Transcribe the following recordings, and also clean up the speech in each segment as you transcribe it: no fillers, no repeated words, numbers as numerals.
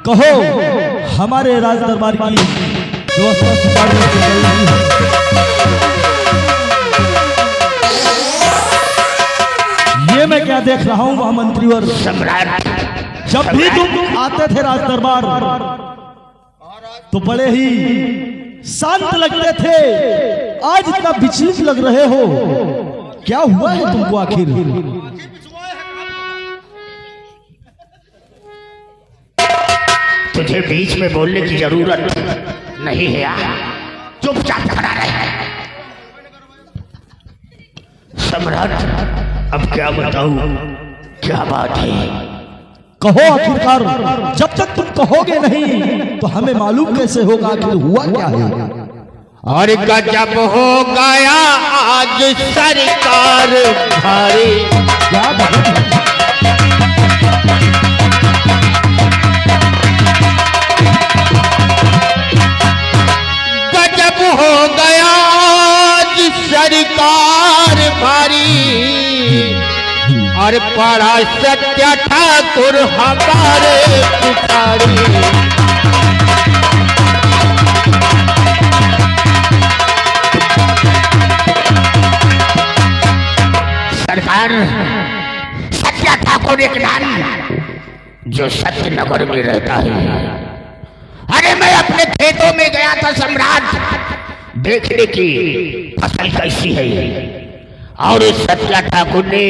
कहो हमारे राज दरबार की व्यवस्था सुचारू रूप से चल रही है। ये मैं क्या देख रहा हूँ महामंत्री और सम्राट, जब भी तुम आते थे राज दरबार तो बड़े ही शांत लगते थे, आज इतना विचलित लग रहे हो, क्या हुआ है तुमको आखिर? तुझे बीच में बोलने की जरूरत नहीं है यार, चुपचाप खड़ा रहे। सम्राट, अब क्या बताऊं, क्या बात है? कहो आखिरकार, जब तक तुम कहोगे नहीं तो हमें मालूम कैसे होगा आखिर हुआ क्या है? और गजब हो गया आज सरकार भारी। क्या बात? गजब हो गया आज सरकार भारी, और पड़ा सत्या ठाकुर हमारे पुकारी। सरकार, सत्या ठाकुर एक नाम जो सत्य नगर में रहता है। अरे मैं अपने खेतों में गया था सम्राट, देखने की फसल कैसी है, और उस सत्या ठाकुर ने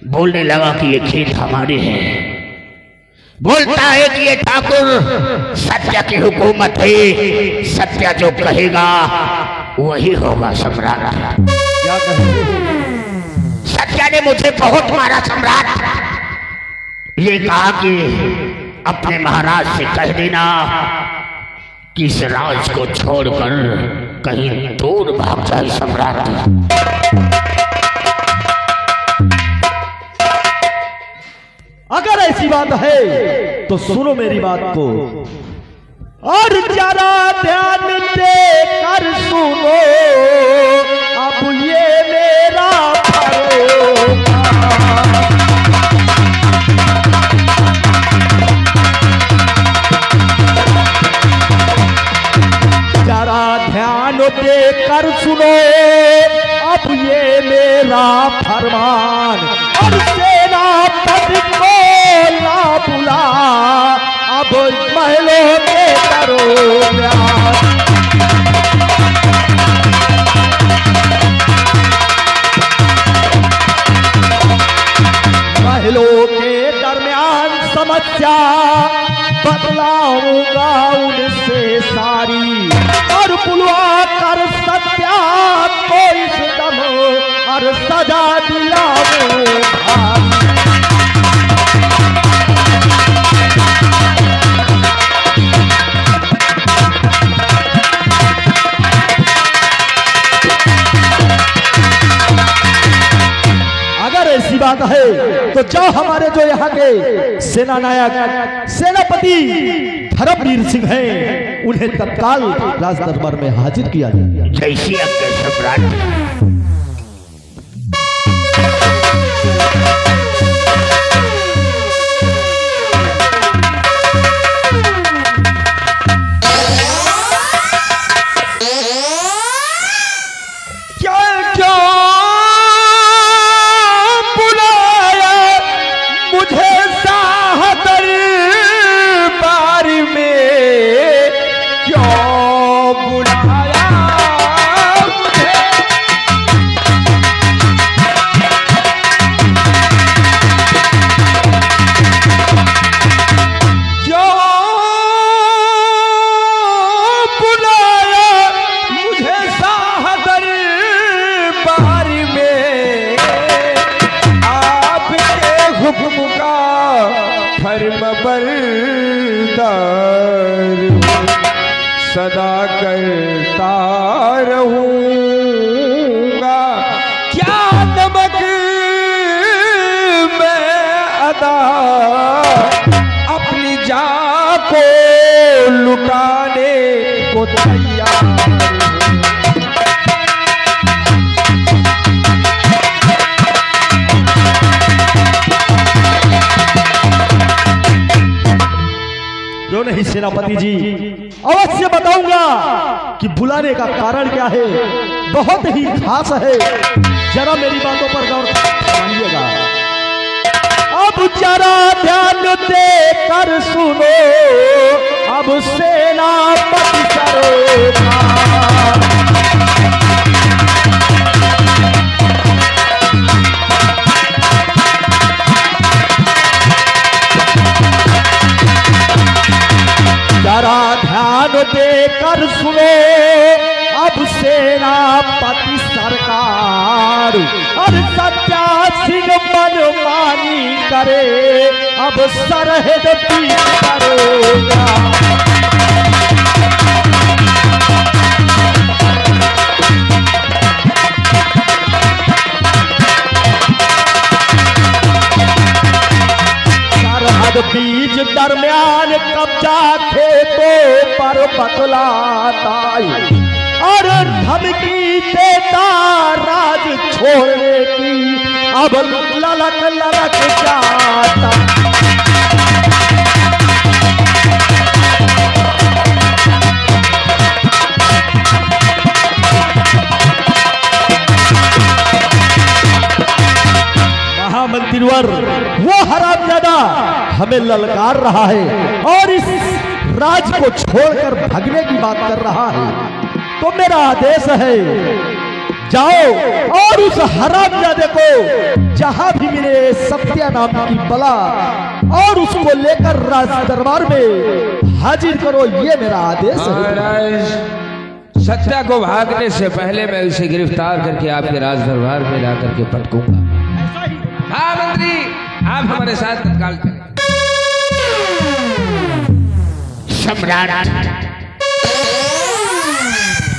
बोलने लगा कि ये खेत हमारे हैं। बोलता है कि ये ठाकुर सत्या की हुकूमत है, सत्या जो कहेगा वही होगा सम्राट। क्या कहेंगे? सत्या ने मुझे बहुत मारा सम्राट। ये कहा कि अपने महाराज से कह देना कि इस राज को छोड़कर कहीं दूर भाग जाए सम्राट। अगर ऐसी बात है तो सुनो मेरी बात को, और जरा ध्यान दे कर सुनो, अब ये मेरा भरोसा। जरा ध्यान दे कर सुनो, अब ये मेरा फरमान, और सेनापति को ला बुला, अब महलों के दरमियान। महलों के दरमियान समस्या बदलाऊंगा उनसे सारी, और बुलवा कर सत्या को इस दम और सजा दिलाऊंगा। अगर ऐसी बात है तो जाओ हमारे जो यहाँ के सेना नायक सेनापति धर्मवीर सिंह हैं, उन्हें तत्काल राज दरबार में हाजिर किया जाए। जैसी आज्ञा सम्राट। सदा करता रहूंगा, क्या नमक मैं अदा अपनी जान को लुटाने को तैयार। क्यों नहीं सेनापति जी, अवश्य बताऊंगा कि बुलाने का कारण क्या है। बहुत ही खास है, जरा मेरी बातों पर गौर मानिएगा। अब जरा ध्यान दे कर सुनो, अब सेनापति सरोकार। जरा ध्यान देकर सुनो, अब सेनापति सरकार और सत्या सिंह मनमानी करे, अब सरहद पीट करोगा। बीज दरमियान कब्जा खेतों पर बतलाता और धमकी देता राज छोड़ने की, अब ललक ललक जाता। महामंत्रीवर वो हरामजादा हमें ललकार रहा है और इस राज को छोड़कर भागने की बात कर रहा है, तो मेरा आदेश है, जाओ और उस हरामजादे को जहां भी मिले सत्या नाम की बला और उसको लेकर राज दरबार में हाजिर करो, ये मेरा आदेश है। सत्या को भागने से पहले मैं उसे गिरफ्तार करके आपके राज दरबार में ला करके पटकूंगा। हाँ मंत्री, आप हमारे साथ तत्काल चलें। सम्राट,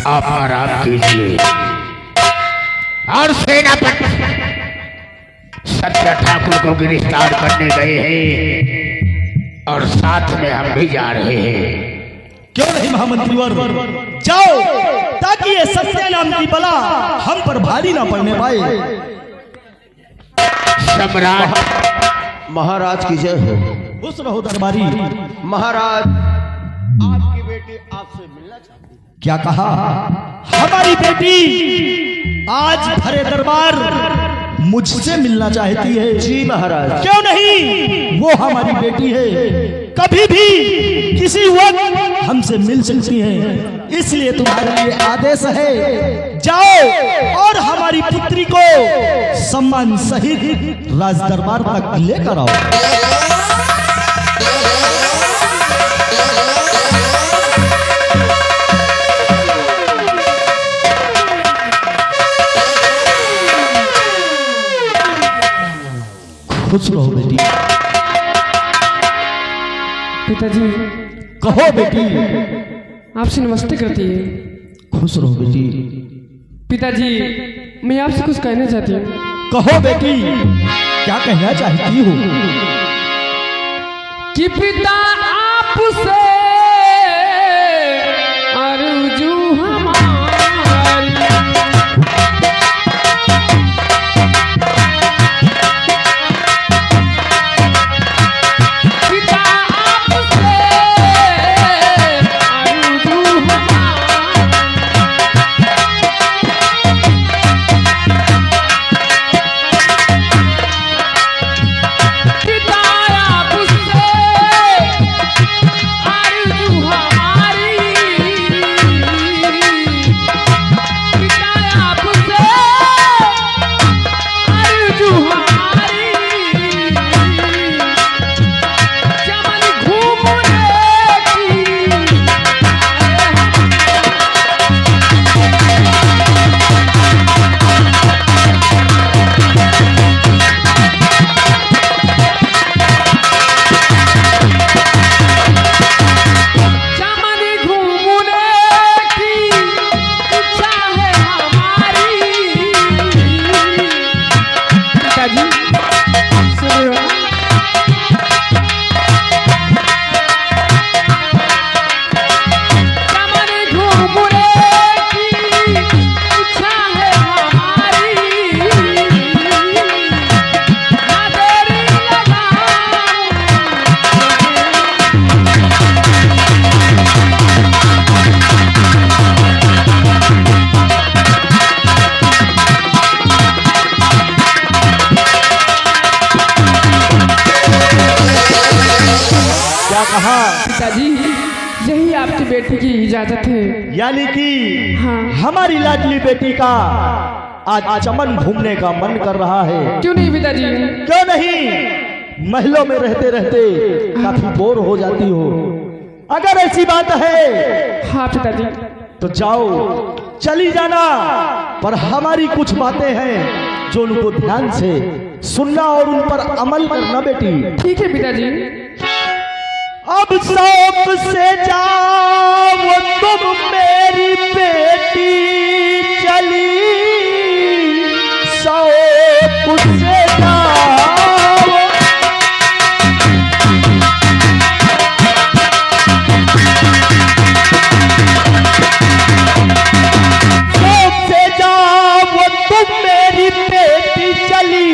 आप आराम कीजिए और सेनापति सत्या ठाकुर को गिरफ्तार करने गए हैं और साथ में हम भी जा रहे हैं। क्यों नहीं महामंत्रीवर, जाओ ताकि ये सत्या नाम की बला हम पर भारी ना पड़ने पाए। सम्राट, महाराज की जय हो। खुश रहो दरबारी। महाराज, आपकी बेटी आपसे मिलना चाहती है। क्या कहा? हमारी बेटी आज भरे दरबार मुझसे मिलना चाहती है। जी महाराज। क्यों नहीं, वो हमारी बेटी है, कभी भी किसी वक्त हमसे मिल सकती है, इसलिए तुम्हारे लिए आदेश है, जाओ और हमारी पुत्री को सम्मान सहित राज दरबार तक लेकर आओ। खुश रहो बेटी। पिताजी, कहो बेटी। आपसे नमस्ते करती है। खुश रहो बेटी। पिताजी, मैं आपसे कुछ कहना चाहती हूँ। कहो बेटी, क्या कहना चाहती हो? कि पिता आपसे अर्जू हमारी, पिता आपसे अर्जू हमारी, पिता आपसे क्या कहा? पिताजी यही आपकी बेटी की इजाजत है। यानी कि हाँ। हमारी लाडली बेटी का आज चमन घूमने का मन कर रहा है। क्यों नहीं पिताजी? क्यों नहीं? महलों में रहते रहते काफी बोर हो जाती हो। अगर ऐसी बात है हाँ पिताजी। तो जाओ, चली जाना, पर हमारी कुछ बातें हैं जो उनको ध्यान से सुनना और उन पर अमल करना बेटी। ठीक है पिताजी। अब शौक से जाओ तुम मेरी बेटी चली, शौक से जाओ। शौक से जाओ तुम मेरी बेटी चली,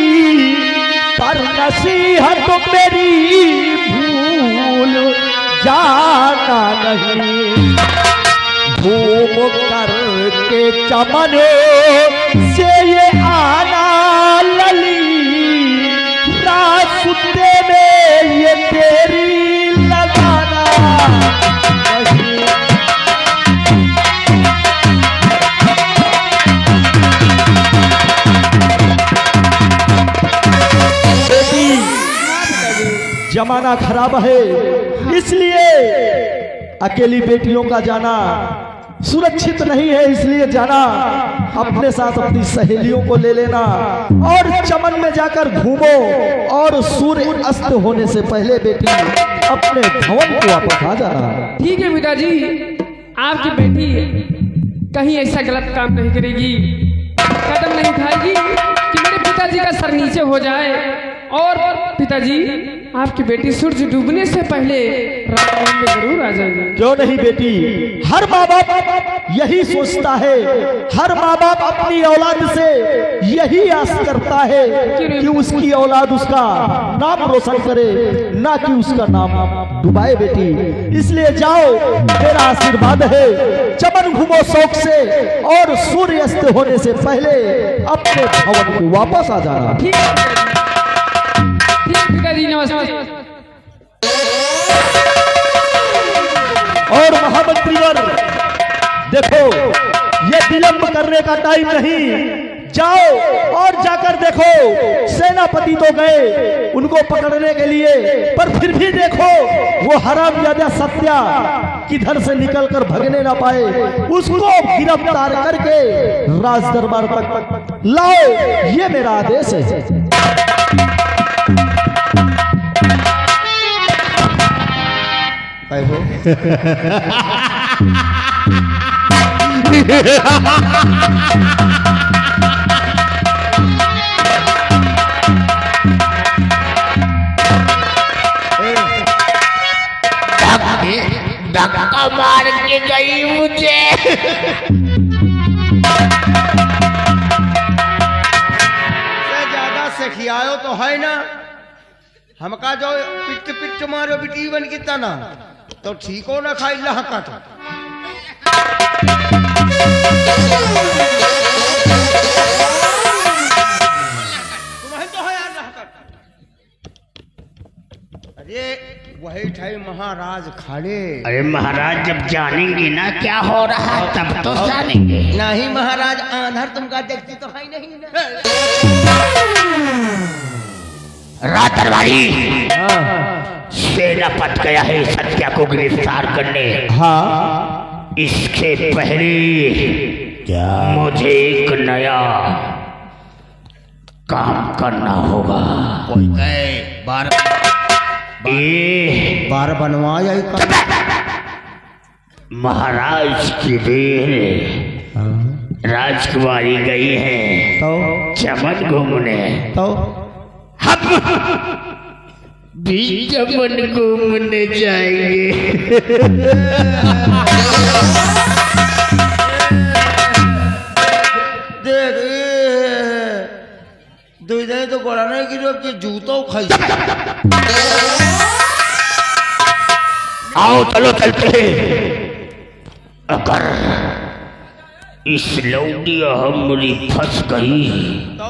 पर नसीहत मेरी भूल जाना नहीं। घूम करके चमन से ये आना लली, रास्ते में ये तेरी लगाना नहीं। जमाना खराब है, इसलिए अकेली बेटियों का जाना सुरक्षित नहीं है। इसलिए जाना, अपने साथ अपनी सहेलियों को ले लेना और चमन में जाकर घूमो, और सूर्य अस्त होने से पहले बेटी अपने भवन को वापस आ जाना। ठीक है पिताजी। आपकी बेटी कहीं ऐसा गलत काम नहीं करेगी, कदम नहीं उठाएगी कि मेरे पिताजी का सर नीचे हो जाए। और पिताजी आपकी बेटी सूरज डूबने से पहले रात में जरूर आ जाएगी। क्यों नहीं बेटी? हर माँ बाप यही सोचता है, हर माँ बाप अपनी औलाद से यही आस करता है कि उसकी औलाद उसका नाम रोशन करे, ना कि उसका नाम डुबाए बेटी। इसलिए जाओ, मेरा आशीर्वाद है, चमन घूमो शौक से, और सूर्य अस्त होने से पहले अपने भवन को वापस आ जाना। ठीक है पिताजी, नमस्ते। और महामंत्रीवर देखो, ये विलंब करने का टाइम नहीं। जाओ और जाकर देखो, सेनापति तो गए उनको पकड़ने के लिए, पर फिर भी देखो वो हरामजादा सत्या किधर से निकलकर भगने ना पाए, उसको गिरफ्तार करके राज दरबार तक लाओ। ये मेरा आदेश है। धक्का मार के गई मुझे। ज्यादा से खियायो तो है ना, हमका जो पिट पिट मारो बिटी बन की तना तो ठीक हो ना खाई लहका था। तुम्हें तो है यार लहका। अरे वही ठाई महाराज खाड़े। अरे महाराज जब जानेंगे ना क्या हो रहा तब तो जानेंगे। नहीं महाराज, आंधर तुमका देखती तो है नहीं ना। रात दरबारी सेनापत गया है सत्या को गिरफ्तार करने। हाँ, इसके पहले क्या मुझे एक नया काम करना होगा। बार ये बार बनवाया महाराज की बेर राजकुमारी गई है तो चमन घूमने, तो हम भी चमन घूमने जाएंगे। देख दुई तो गोड़ा नहीं कि जूतो खाई। आओ चलो चलते हैं। अगर इस लौंडिया हमारी फंस गई तो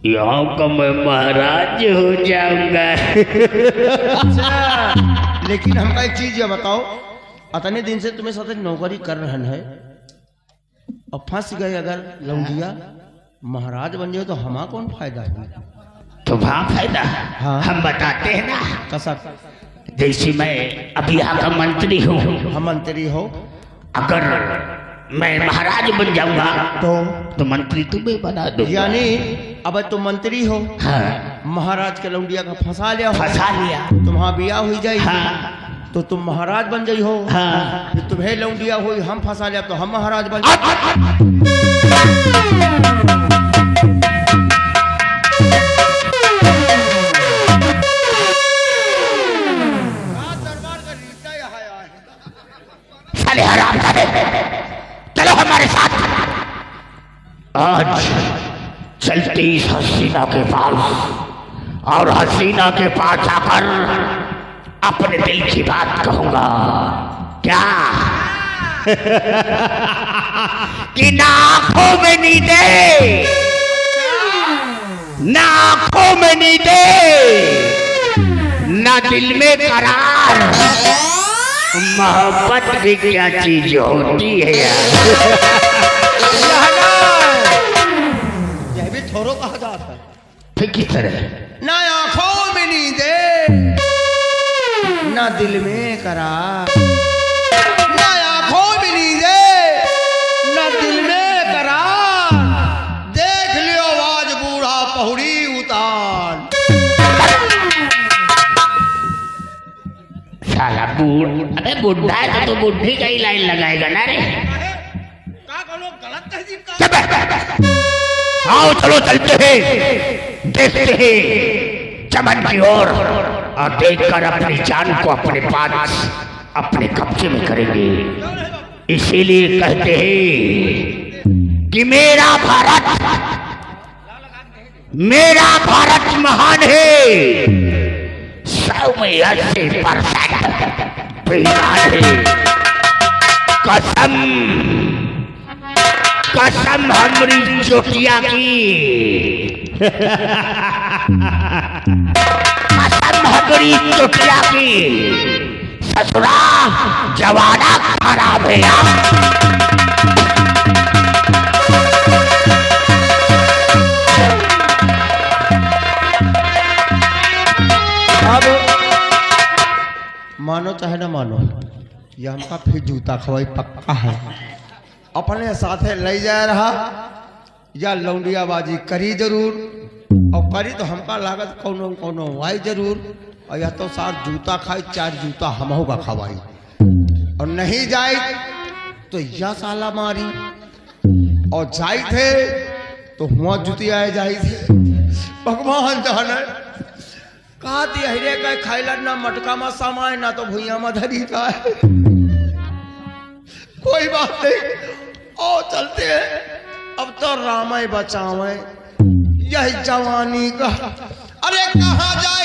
यहाँ का मैं महाराज हो जाऊंगा। अच्छा, लेकिन हमका एक चीज ये बताओ, अतने दिन से तुम्हें साथ नौकरी कर रहन है और फंस गए अगर लौंडिया महाराज बन जाए तो हमारा कौन फायदा है? तुम्हारा फायदा हाँ। हम बताते हैं ना। कसा जैसे मैं अभी यहाँ का मंत्री हूँ, हम मंत्री हो अगर मैं महाराज बन जाऊंगा तो मंत्री तुम्हें बना दो। यानी अब तुम मंत्री हो, हाँ, महाराज के लौंडिया का फंसा लिया हो, फंसा लिया। तुम्हारा बिया हुई जाए हाँ, तो तुम महाराज बन जाई हो। हाँ। फिर तुम्हें लौंडिया हुई हम फंसा लिया तो हम महाराज बन जाए। साले हरामजादे, चलो हमारे साथ। आज चलते इस हसीना के पास और हसीना के पास आकर अपने दिल की बात कहूंगा। क्या कि ना आंखों में नींदे, ना आंखों में नींदे, ना दिल में करार, मोहब्बत भी क्या चीज होती है यार। यह भी थोड़ो कहा जाता है। फिर किस तरह? ना आंखों में नींदे, ना दिल में करार, ना आंखों में नींदे, ना दिल में करार, देख लियो आज बूढ़ा पहुड़ी उतार। साला बूढ़, अबे बुढ़ा है तो बुढ़ी का ही लाइन लगाएगा ना रे। आओ चलो चलते हैं, देखते हैं चमन की ओर और देखकर अपनी जान को अपने पास अपने कब्जे में करेंगे। इसीलिए कहते हैं कि मेरा भारत महान है, 100 में 80% बेईमान है। कसम हमारी चोटिया की, कसम हमारी चोटिया की, ससुरा जवाना खराब है यार। मानो चाहे ना मानो, ये हमका फिर जूता खवाई पक्का है। अपने साथे ले जा रहा या लौंडियाबाजी करी जरूर, और करी तो हमका लागत कोनो कोनो वाई जरूर, और या तो सार जूता खाई 4 जूता हमहू का खवाई, और नहीं जाए तो या साला मारी, और जाई थे तो हुआ जुतिया जाई थे। भगवान जाने कहा हरे का खाइला ना मटका में समाए ना तो भुइया में धरी का है। कोई बात नहीं, और चलते हैं। अब तो रामाय बचावे यह जवानी का। अरे कहाँ जाए